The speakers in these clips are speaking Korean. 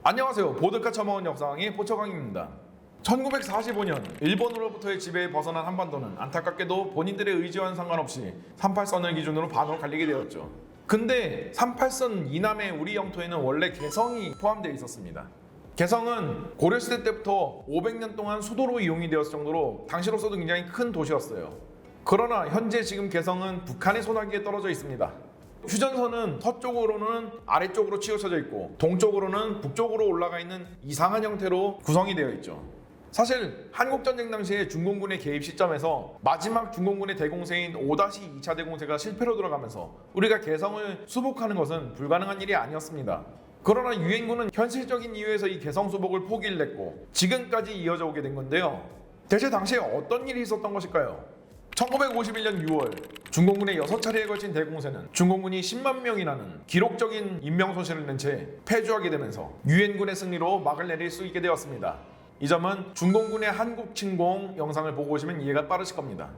안녕하세요. 보드카 처먹은 역사왕의 포처강입니다. 1945년 일본으로부터의 지배에 벗어난 한반도는 안타깝게도 본인들의 의지와는 상관없이 38선을 기준으로 반으로 갈리게 되었죠. 근데 38선 이남의 우리 영토에는 원래 개성이 포함되어 있었습니다. 개성은 고려시대 때부터 500년 동안 수도로 이용이 되었을 정도로 당시로서도 굉장히 큰 도시였어요. 그러나 현재 지금 개성은 북한의 손아귀에 떨어져 있습니다. 휴전선은 서쪽으로는 아래쪽으로 치우쳐져 있고 동쪽으로는 북쪽으로 올라가 있는 이상한 형태로 구성이 되어 있죠. 사실 한국전쟁 당시에 중공군의 개입 시점에서 마지막 중공군의 대공세인 5-2차 대공세가 실패로 돌아가면서 우리가 개성을 수복하는 것은 불가능한 일이 아니었습니다. 그러나 유엔군은 현실적인 이유에서 이 개성 수복을 포기를 했고 지금까지 이어져 오게 된 건데요. 대체 당시에 어떤 일이 있었던 것일까요? 1951년 6월 중공군의 6차례에 걸친 대공세는 중공군이 10만 명이라는 기록적인 인명 손실을 낸 채 패주하게 되면서 유엔군의 승리로 막을 내릴 수 있게 되었습니다. 이 점은 중공군의 한국 침공 영상을 보고 오시면 이해가 빠르실 겁니다.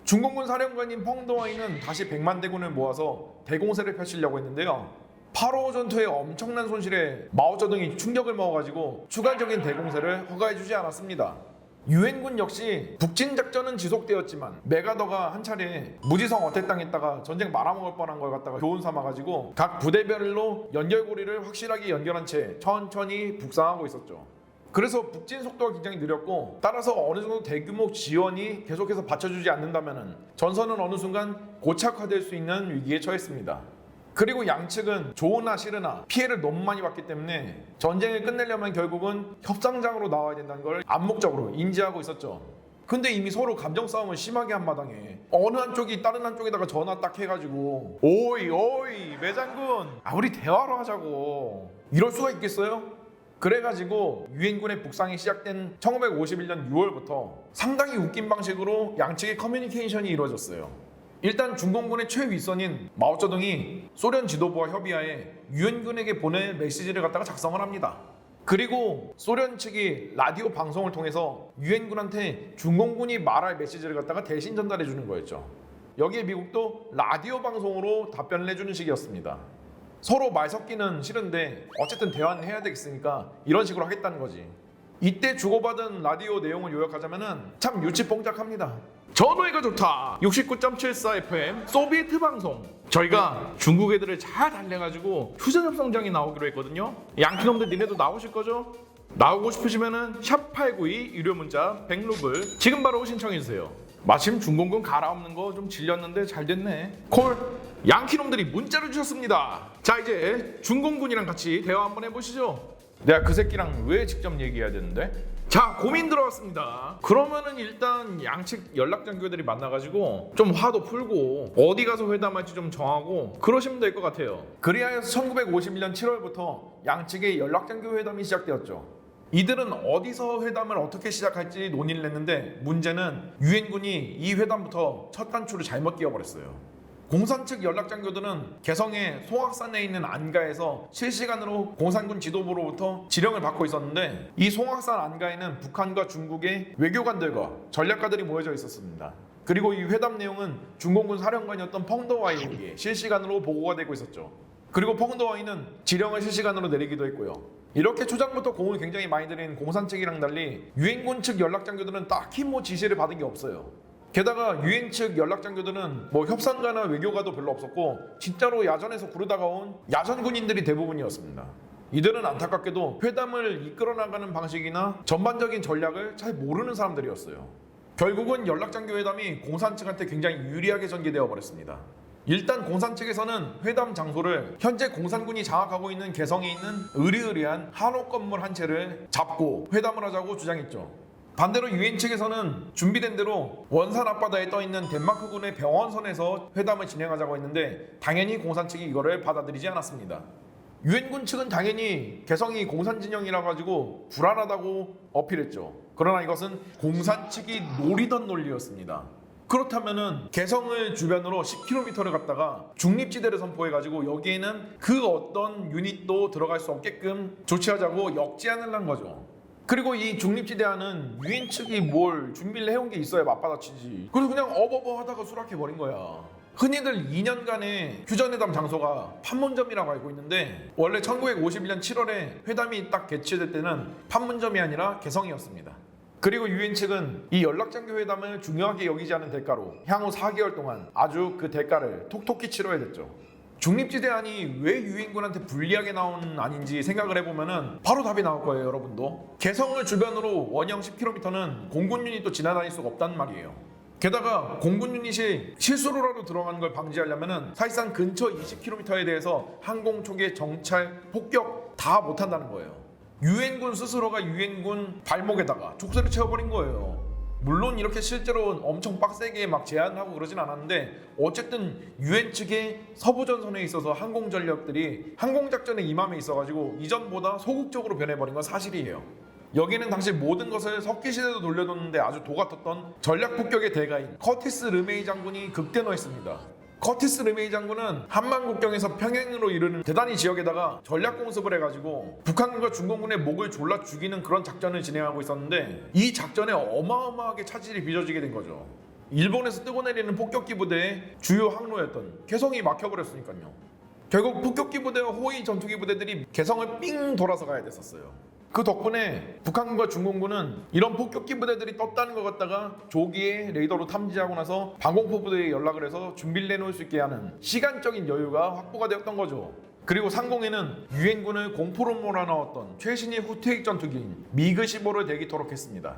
중공군 사령관인 펑더와이는 다시 100만 대군을 모아서 대공세를 펼치려고 했는데요. 8.5 전투의 엄청난 손실에 마오쩌둥이 충격을 먹어가지고 추가적인 대공세를 허가해주지 않았습니다. 유엔군 역시 북진작전은 지속되었지만 메가더가 한 차례 무지성 어택당했다가 전쟁 말아먹을 뻔한 걸 갖다가 교훈 삼아가지고 각 부대별로 연결고리를 확실하게 연결한 채 천천히 북상하고 있었죠. 그래서 북진 속도가 굉장히 느렸고 따라서 어느 정도 대규모 지원이 계속해서 받쳐주지 않는다면 전선은 어느 순간 고착화될 수 있는 위기에 처했습니다. 그리고 양측은 좋으나 싫으나 피해를 너무 많이 봤기 때문에 전쟁을 끝내려면 결국은 협상장으로 나와야 된다는 걸 암묵적으로 인지하고 있었죠. 근데 이미 서로 감정 싸움을 심하게 한 마당에 어느 한쪽이 다른 한쪽에다가 전화 딱 해가지고 오이 매장군 우리 대화로 하자고 이럴 수가 있겠어요? 그래가지고 유엔군의 북상이 시작된 1951년 6월부터 상당히 웃긴 방식으로 양측의 커뮤니케이션이 이루어졌어요. 일단 중공군의 최윗선인 마오쩌둥이 소련 지도부와 협의하에 유엔군에게 보낼 메시지를 갖다가 작성을 합니다. 그리고 소련 측이 라디오 방송을 통해서 유엔군한테 중공군이 말할 메시지를 갖다가 대신 전달해 주는 거였죠. 여기에 미국도 라디오 방송으로 답변을 해주는 식이었습니다. 서로 말 섞기는 싫은데 어쨌든 대화는 해야 되겠으니까 이런 식으로 하겠다는 거지. 이때 주고받은 라디오 내용을 요약하자면은 참 유치뽕짝합니다. 전화가 좋다. 69.74 FM 소비에트 방송. 저희가 중국 애들을 잘 달래가지고 휴전협상장에 나오기로 했거든요. 양키놈들 니네도 나오실 거죠? 나오고 싶으시면은 샵892 유료 문자 100루블 지금 바로 신청해주세요. 마침 중공군 갈아엎는 거 좀 질렸는데 잘 됐네. 콜. 양키놈들이 문자를 주셨습니다. 자 이제 중공군이랑 같이 대화 한번 해보시죠. 내가 그 새끼랑 왜 직접 얘기해야 되는데? 자 고민 들어왔습니다. 그러면은 일단 양측 연락장교들이 만나가지고 좀 화도 풀고 어디 가서 회담할지 좀 정하고 그러시면 될 것 같아요. 그리하여서 1951년 7월부터 양측의 연락장교 회담이 시작되었죠. 이들은 어디서 회담을 어떻게 시작할지 논의를 했는데 문제는 유엔군이 이 회담부터 첫 단추를 잘못 끼워버렸어요. 공산 측 연락장교들은 개성의 송악산에 있는 안가에서 실시간으로 공산군 지도부로부터 지령을 받고 있었는데 이 송악산 안가에는 북한과 중국의 외교관들과 전략가들이 모여져 있었습니다. 그리고 이 회담 내용은 중공군 사령관이었던 펑더와이에게 실시간으로 보고가 되고 있었죠. 그리고 펑더와이는 지령을 실시간으로 내리기도 했고요. 이렇게 초장부터 공을 굉장히 많이 들인 공산 측이랑 달리 유엔군 측 연락장교들은 딱히 지시를 받은 게 없어요. 게다가 유엔 측 연락장교들은 협상가나 외교가도 별로 없었고 진짜로 야전에서 구르다가 온 야전 군인들이 대부분이었습니다. 이들은 안타깝게도 회담을 이끌어 나가는 방식이나 전반적인 전략을 잘 모르는 사람들이었어요. 결국은 연락장교 회담이 공산 측한테 굉장히 유리하게 전개되어 버렸습니다. 일단 공산 측에서는 회담 장소를 현재 공산군이 장악하고 있는 개성에 있는 으리으리한 한옥 건물 한 채를 잡고 회담을 하자고 주장했죠. 반대로 유엔 측에서는 준비된 대로 원산 앞바다에 떠있는 덴마크군의 병원선에서 회담을 진행하자고 했는데 당연히 공산 측이 이거를 받아들이지 않았습니다. 유엔군 측은 당연히 개성이 공산 진영이라 가지고 불안하다고 어필했죠. 그러나 이것은 공산 측이 노리던 논리였습니다. 그렇다면은 개성을 주변으로 10km를 갔다가 중립지대를 선포해가지고 여기에는 그 어떤 유닛도 들어갈 수 없게끔 조치하자고 역제안을 한 거죠. 그리고 이 중립지대안은 유엔 측이 뭘 준비를 해온 게 있어야 맞받아치지. 그래서 그냥 어버버 하다가 수락해버린 거야. 흔히들 2년간의 휴전회담 장소가 판문점이라고 알고 있는데 원래 1951년 7월에 회담이 딱 개최될 때는 판문점이 아니라 개성이었습니다. 그리고 유엔 측은 이 연락장교 회담을 중요하게 여기지 않은 대가로 향후 4개월 동안 아주 그 대가를 톡톡히 치러야 됐죠. 중립지대안이 왜 유엔군한테 불리하게 나온 안인지 생각을 해보면 바로 답이 나올 거예요. 여러분도 개성을 주변으로 원형 10km는 공군 유닛도 지나다닐 수가 없단 말이에요. 게다가 공군 유닛이 실수로라도 들어가는 걸 방지하려면 사실상 근처 20km에 대해서 항공, 초계, 정찰, 폭격 다 못한다는 거예요. 유엔군 스스로가 유엔군 발목에다가 족쇄를 채워버린 거예요. 물론 이렇게 실제로 엄청 빡세게 막 제한하고 그러진 않았는데 어쨌든 유엔 측의 서부전선에 있어서 항공 전력들이 항공작전에 임함에 있어가지고 이전보다 소극적으로 변해버린 건 사실이에요. 여기는 당시 모든 것을 석기시대도 돌려뒀는데 아주 도가 텄던 전략폭격의 대가인 커티스 르메이 장군이 극대노했습니다. 커티스 르메이 장군은 한만 국경에서 평양으로 이르는 대단히 지역에다가 전략 공습을 해가지고 북한군과 중공군의 목을 졸라 죽이는 그런 작전을 진행하고 있었는데 이 작전에 어마어마하게 차질이 빚어지게 된 거죠. 일본에서 뜨고 내리는 폭격기 부대의 주요 항로였던 개성이 막혀버렸으니까요. 결국 폭격기 부대와 호위 전투기 부대들이 개성을 삥 돌아서 가야 됐었어요. 그 덕분에 북한군과 중공군은 이런 폭격기 부대들이 떴다는 것 같다가 조기에 레이더로 탐지하고 나서 방공포 부대에 연락을 해서 준비를 내놓을 수 있게 하는 시간적인 여유가 확보가 되었던 거죠. 그리고 상공에는 유엔군을 공포로 몰아넣었던 최신의 후퇴익 전투기인 미그-15를 대기토록 했습니다.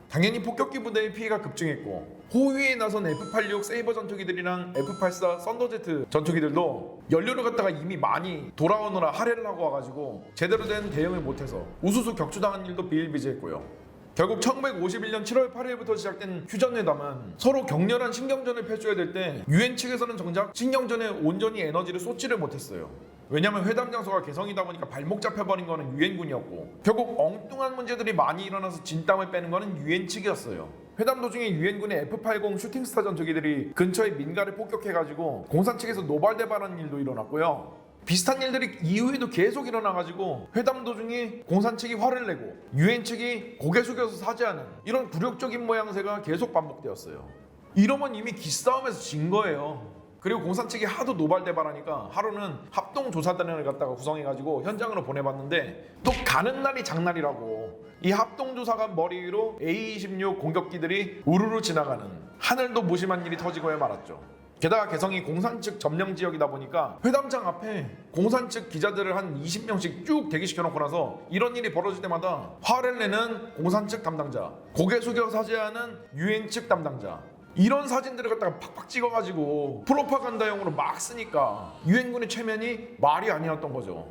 당연히 폭격기 부대의 피해가 급증했고 호위에 나선 F-86 세이버 전투기들이랑 F-84 썬더제트 전투기들도 연료를 갖다가 이미 많이 돌아오느라 할애를 하고 와가지고 제대로 된 대응을 못해서 우수수 격추당한 일도 비일비재했고요. 결국 1951년 7월 8일부터 시작된 휴전회담은 서로 격렬한 신경전을 펼쳐야 될 때 유엔 측에서는 정작 신경전에 온전히 에너지를 쏟지를 못했어요. 왜냐면 회담 장소가 개성이다 보니까 발목 잡혀버린 거는 유엔군이었고 결국 엉뚱한 문제들이 많이 일어나서 진땀을 빼는 거는 유엔 측이었어요. 회담 도중에 유엔군의 F-80 슈팅스타 전투기들이 근처의 민가를 폭격해가지고 공산 측에서 노발대발하는 일도 일어났고요. 비슷한 일들이 이후에도 계속 일어나가지고 회담 도중에 공산 측이 화를 내고 유엔 측이 고개 숙여서 사죄하는 이런 굴욕적인 모양새가 계속 반복되었어요. 이러면 이미 기싸움에서 진 거예요. 그리고 공산 측이 하도 노발대발하니까 하루는 합동조사단을 갖다가 구성해가지고 현장으로 보내봤는데 또 가는 날이 장날이라고 이 합동조사관 머리 위로 A-26 공격기들이 우르르 지나가는 하늘도 무심한 일이 터지고야 말았죠. 게다가 개성이 공산 측 점령 지역이다 보니까 회담장 앞에 공산 측 기자들을 한 20명씩 쭉 대기시켜놓고 나서 이런 일이 벌어질 때마다 화를 내는 공산 측 담당자, 고개 숙여 사죄하는 유엔 측 담당자 이런 사진들을 갖다가 팍팍 찍어가지고 프로파간다용으로 막 쓰니까 유엔군의 체면이 말이 아니었던 거죠.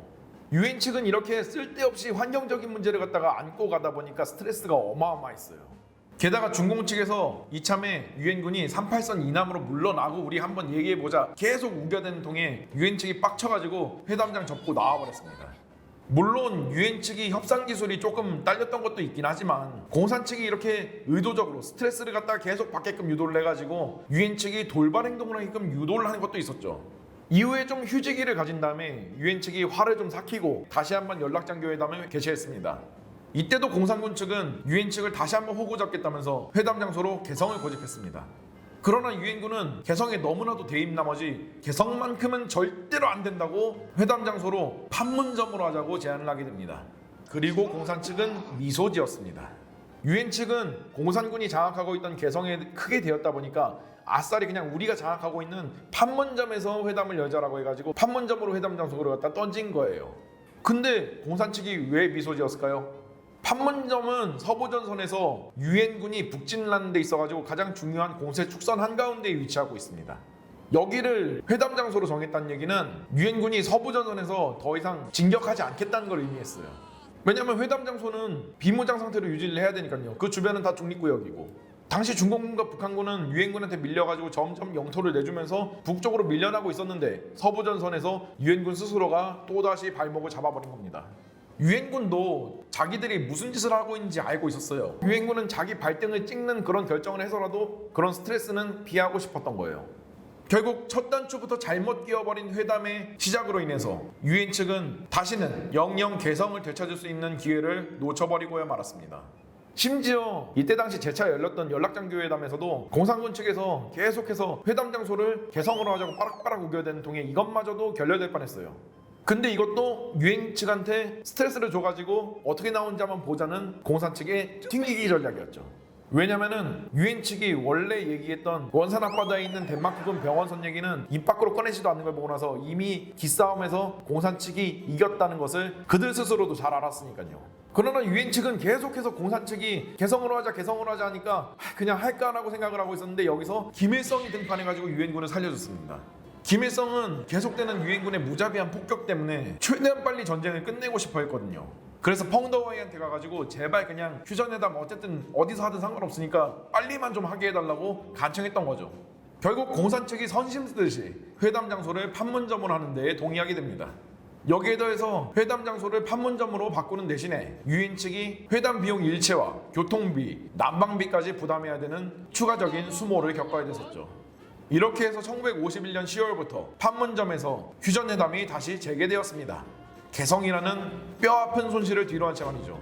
유엔 측은 이렇게 쓸데없이 환경적인 문제를 갖다가 안고 가다 보니까 스트레스가 어마어마했어요. 게다가 중공 측에서 이참에 유엔군이 38선 이남으로 물러나고 우리 한번 얘기해보자 계속 우겨대는 통에 유엔 측이 빡쳐가지고 회담장 접고 나와버렸습니다. 물론 유엔 측이 협상 기술이 조금 딸렸던 것도 있긴 하지만 공산 측이 이렇게 의도적으로 스트레스를 갖다가 계속 받게끔 유도를 해가지고 유엔 측이 돌발 행동을 하게끔 유도를 하는 것도 있었죠. 이후에 좀 휴지기를 가진 다음에 유엔 측이 화를 좀 삭히고 다시 한번 연락장교 회담을 개최했습니다. 이때도 공산군 측은 유엔 측을 다시 한번 호구 잡겠다면서 회담 장소로 개성을 고집했습니다. 그러나 유엔군은 개성에 너무나도 대입 나머지 개성만큼은 절대로 안 된다고 회담 장소로 판문점으로 하자고 제안을 하게 됩니다. 그리고 공산 측은 미소 지었습니다. 유엔 측은 공산군이 장악하고 있던 개성에 크게 되었다 보니까 아싸리 그냥 우리가 장악하고 있는 판문점에서 회담을 열자라고 해가지고 판문점으로 회담 장소로 갖다 던진 거예요. 근데 공산 측이 왜 미소 지었을까요? 판문점은 서부전선에서 유엔군이 북진하는 데 있어가지고 가장 중요한 공세 축선 한가운데에 위치하고 있습니다. 여기를 회담 장소로 정했다는 얘기는 유엔군이 서부전선에서 더 이상 진격하지 않겠다는 걸 의미했어요. 왜냐하면 회담 장소는 비무장 상태로 유지를 해야 되니까요. 그 주변은 다 중립구역이고 당시 중공군과 북한군은 유엔군한테 밀려가지고 점점 영토를 내주면서 북쪽으로 밀려나고 있었는데 서부전선에서 유엔군 스스로가 또다시 발목을 잡아버린 겁니다. 유엔군도 자기들이 무슨 짓을 하고 있는지 알고 있었어요. 유엔군은 자기 발등을 찍는 그런 결정을 해서라도 그런 스트레스는 피하고 싶었던 거예요. 결국 첫 단추부터 잘못 끼워버린 회담의 시작으로 인해서 유엔 측은 다시는 영영 개성을 되찾을 수 있는 기회를 놓쳐버리고야 말았습니다. 심지어 이때 당시 재차 열렸던 연락장교회담에서도 공산군 측에서 계속해서 회담 장소를 개성으로 하자고 빠락빠락 우겨대는 통에 이것마저도 결렬될 뻔했어요. 근데 이것도 유엔 측한테 스트레스를 줘가지고 어떻게 나온지 한번 보자는 공산 측의 튕기기 전략이었죠. 왜냐면은 유엔 측이 원래 얘기했던 원산 앞바다에 있는 덴마크군 병원선 얘기는 입 밖으로 꺼내지도 않는 걸 보고 나서 이미 기싸움에서 공산 측이 이겼다는 것을 그들 스스로도 잘 알았으니까요. 그러나 유엔 측은 계속해서 공산 측이 개성으로 하자 하니까 그냥 할까라고 생각을 하고 있었는데 여기서 김일성이 등판해가지고 유엔군을 살려줬습니다. 김일성은 계속되는 유엔군의 무자비한 폭격 때문에 최대한 빨리 전쟁을 끝내고 싶어 했거든요. 그래서 펑더웨이한테 가가지고 제발 그냥 휴전회담 어쨌든 어디서 하든 상관없으니까 빨리만 좀 하게 해달라고 간청했던 거죠. 결국 공산 측이 선심 쓰듯이 회담 장소를 판문점으로 하는 데에 동의하게 됩니다. 여기에 더해서 회담 장소를 판문점으로 바꾸는 대신에 유엔 측이 회담 비용 일체와 교통비, 난방비까지 부담해야 되는 추가적인 수모를 겪어야 됐었죠. 이렇게 해서 1951년 10월부터 판문점에서 휴전회담이 다시 재개되었습니다. 개성이라는 뼈아픈 손실을 뒤로한 채 말이죠.